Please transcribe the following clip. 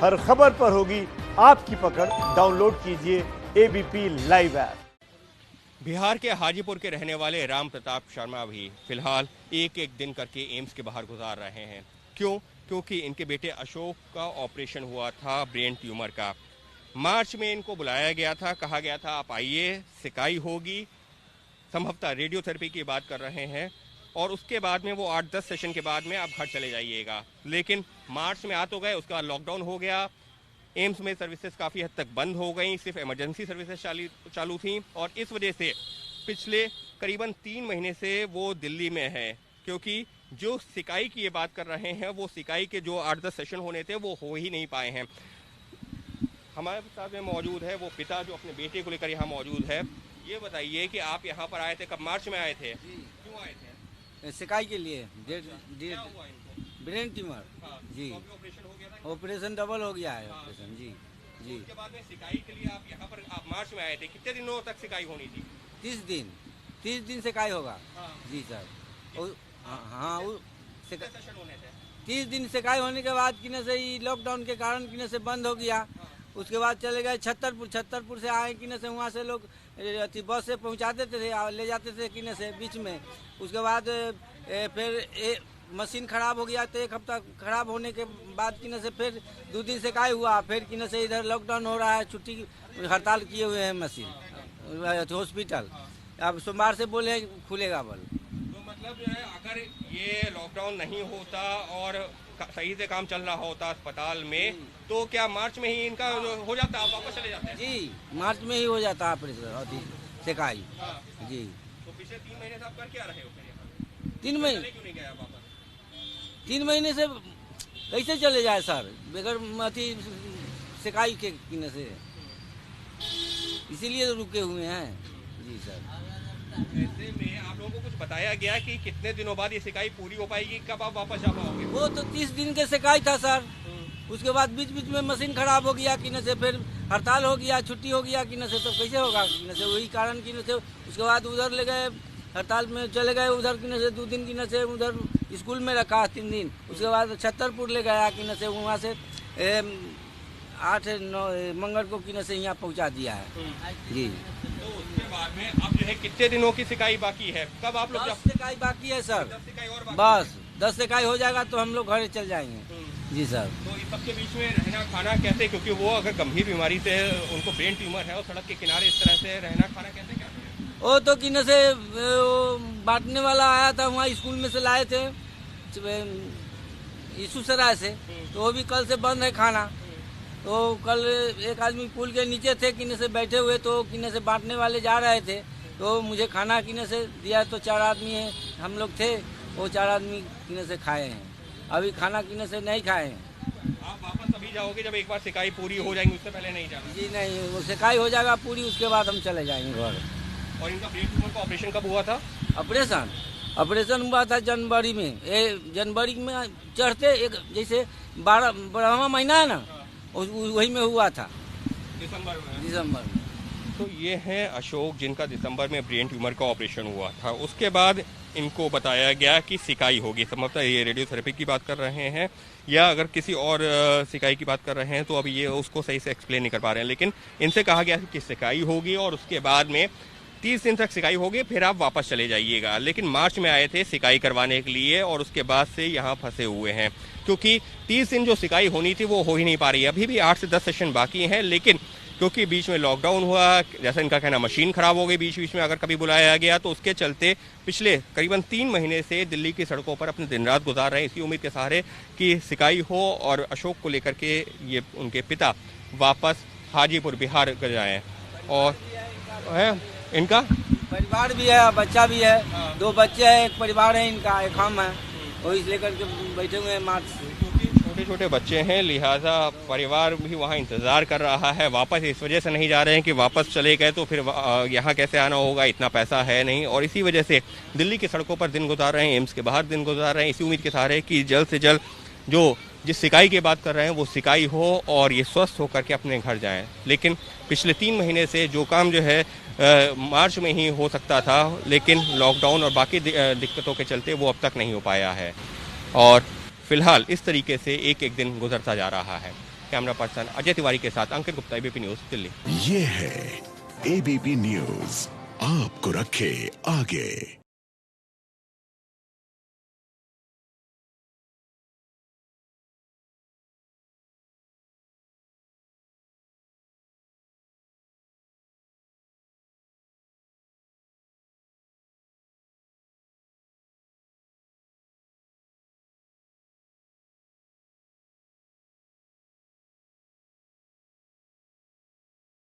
हर खबर पर होगी आपकी पकड़। डाउनलोड कीजिए एबीपी लाइव ऐप। बिहार के हाजीपुर के रहने वाले राम प्रताप शर्मा भी फिलहाल एक एक दिन करके एम्स के बाहर गुजार रहे हैं। क्यों? क्योंकि इनके बेटे अशोक का ऑपरेशन हुआ था ब्रेन ट्यूमर का। मार्च में इनको बुलाया गया था, कहा गया था आप आइए, सिकाई होगी, संभवतः रेडियोथेरेपी की बात कर रहे हैं, और उसके बाद में वो 8-10 सेशन के बाद में आप घर चले जाइएगा। लेकिन मार्च में आ तो गए, उसके बाद लॉकडाउन हो गया, एम्स में सर्विसेज काफ़ी हद तक बंद हो गई, सिर्फ इमरजेंसी सर्विसेज चालू थी, और इस वजह से पिछले करीबन 3 महीने से वो दिल्ली में है। क्योंकि जो सिकाई की ये बात कर रहे हैं, वो सिकाई के जो 8-10 सेशन होने थे वो हो ही नहीं पाए हैं। हमारे साथ में मौजूद है वो पिता जो अपने बेटे को लेकर यहाँ मौजूद है। ये बताइए कि आप यहाँ पर आए थे, कब? मार्च में आए थे? क्यों आए थे? सिकाई के लिए। क्या हुआ इनको? Brain tumour. हाँ, जी। तो अभी ऑपरेशन हो गया था? ऑपरेशन डबल हो गया है। हाँ। ऑपरेशन जी तो जी। उसके बाद में सिकाई के लिए आप यहाँ पर आप मार्च में आए थे। कितने दिनों तक सिकाई होनी थी? 30 दिन सिकाई होगा। हाँ। जी सर। हाँ कितने सेशन होने थे? 30 दिन सिकाई होने के बाद किने से ही लॉकडाउन के कारण किने से बंद हो गया। उसके बाद चले गए छतरपुर से आए किने से, वहाँ से लोग बस से पहुँचाते थे, ले जाते थे किने से बीच में। उसके बाद फिर मशीन खराब हो गया, तो 1 हफ्ता खराब होने के बाद किने से फिर 2 दिन से काय हुआ। फिर किने से इधर लॉकडाउन हो रहा है, छुट्टी हड़ताल किए हुए हैं मशीन हॉस्पिटल। अब सोमवार से बोले खुलेगा बल। तो मतलब जो है, अगर ये लॉकडाउन नहीं होता और सही से काम चल रहा होता अस्पताल में, तो क्या मार्च में ही इनका हो जाता, आप वापस चले जाते? जी, मार्च में ही हो जाता ऑपरेशन सिकाई। हाँ। जी। तो पिछले 3 महीने से आप कर क्या रहे हो फिर यहाँ? 3 महीने क्यों नहीं गया वापस? 3 महीने से कैसे चले जाए सर, बगैर अथी सिकाई के किने से, इसीलिए तो रुके हुए हैं। जी सर। ऐसे में आप लोगों को कुछ बताया गया कि कितने दिनों बाद ये सिकाई पूरी हो पाएगी, कब आप वापस जा पाओगे? वो तो 30 दिन के सिकाई था सर। उसके बाद बीच में मशीन खराब हो गया किने से, फिर हड़ताल हो गया, छुट्टी हो गया किने से, तो कैसे होगा किने से, वही कारण किने से। उसके बाद उधर ले गए, हड़ताल में चले गए उधर किने से, 2 दिन किने से उधर स्कूल में रखा 3 दिन। उसके बाद छतरपुर ले गया किने से, वहाँ से 8-9 मंगल को किने से यहाँ पहुँचा दिया है। जी। तो उसके बाद में अब जो है कितने दिनों की सिकाई बाकी है? कब आप लोग 10 सिकाई बाकी है सर। 10 सिकाई और बाकी बस 10 सिकाई हो जाएगा तो हम लोग घर चल जाएंगे। जी सर। तो इस सबके बीच में रहना खाना कैसे? क्योंकि वो अगर गंभीर बीमारी से उनको ब्रेन ट्यूमर है और सड़क के किनारे इस तरह से रहना खाना कैसे क्या करें? वो तो किने से बांटने वाला आया था, वहाँ स्कूल में से लाए थे यीशु सराय से, तो वो भी कल से बंद है खाना। तो कल एक आदमी पुल के नीचे थे किने से बैठे हुए, तो किने से बांटने वाले जा रहे थे, तो मुझे खाना किने से दिया। तो 4 आदमी हैं हम लोग थे, वो 4 आदमी किने से खाए हैं। अभी खाना किने से नहीं खाए हैं। आप वापस अभी जाओगे जब एक बार सिकाई पूरी हो जाएगी, उससे पहले नहीं जाना? जी नहीं, वो सिकाई हो जाएगा पूरी, उसके बाद हम चले जाएंगे घर। और इनका ब्रेन ट्यूमर का ऑपरेशन कब हुआ था? ऑपरेशन हुआ था जनवरी में। जनवरी में चढ़ते एक जैसे 12वां महीना है ना, वही में हुआ था, दिसंबर में। तो ये है अशोक, जिनका दिसंबर में ब्रेन ट्यूमर का ऑपरेशन हुआ था। उसके बाद इनको बताया गया कि सिकाई होगी। संभवतः ये रेडियोथेरेपी की बात कर रहे हैं, या अगर किसी और सिकाई की बात कर रहे हैं तो अभी ये उसको सही से एक्सप्लेन नहीं कर पा रहे हैं। लेकिन इनसे कहा गया कि सिकाई होगी और उसके बाद में 30 दिन तक सिकाई होगी, फिर आप वापस चले जाइएगा। लेकिन मार्च में आए थे सिकाई करवाने के लिए और उसके बाद से यहाँ फंसे हुए हैं, क्योंकि 30 दिन जो सिकाई होनी थी वो हो ही नहीं पा रही है। अभी भी 8 से 10 सेशन बाकी हैं, लेकिन क्योंकि बीच में लॉकडाउन हुआ, जैसा इनका कहना मशीन खराब हो गई बीच में अगर कभी बुलाया गया, तो उसके चलते पिछले करीबन 3 महीने से दिल्ली की सड़कों पर अपने दिन रात गुजार रहे हैं, इसी उम्मीद के सहारे कि सिकाई हो और अशोक को लेकर के ये उनके पिता वापस हाजीपुर बिहार जाएं। और है इनका परिवार भी है, बच्चा भी है। 2 बच्चे हैं, एक परिवार है इनका, एक हम है, वही लेकर के बैठे हुए हैं मार्च से। छोटे छोटे बच्चे हैं, लिहाजा परिवार भी वहाँ इंतज़ार कर रहा है। वापस इस वजह से नहीं जा रहे हैं कि वापस चले गए तो फिर यहाँ कैसे आना होगा, इतना पैसा है नहीं, और इसी वजह से दिल्ली की सड़कों पर दिन गुजार रहे हैं, एम्स के बाहर दिन गुजार रहे हैं, इसी उम्मीद के सहारे कि जल्द से जल्द जो जिस सिकाई की बात कर रहे हैं वो सिकाई हो और ये स्वस्थ होकर के अपने घर जाएं। लेकिन पिछले 3 महीने से जो काम जो है मार्च में ही हो सकता था, लेकिन लॉकडाउन और बाकी दिक्कतों के चलते वो अब तक नहीं हो पाया है, और फिलहाल इस तरीके से एक एक दिन गुजरता जा रहा है। कैमरा पर्सन अजय तिवारी के साथ अंकित गुप्ता, एबीपी न्यूज, दिल्ली। ये है एबीपी न्यूज, आपको रखे आगे।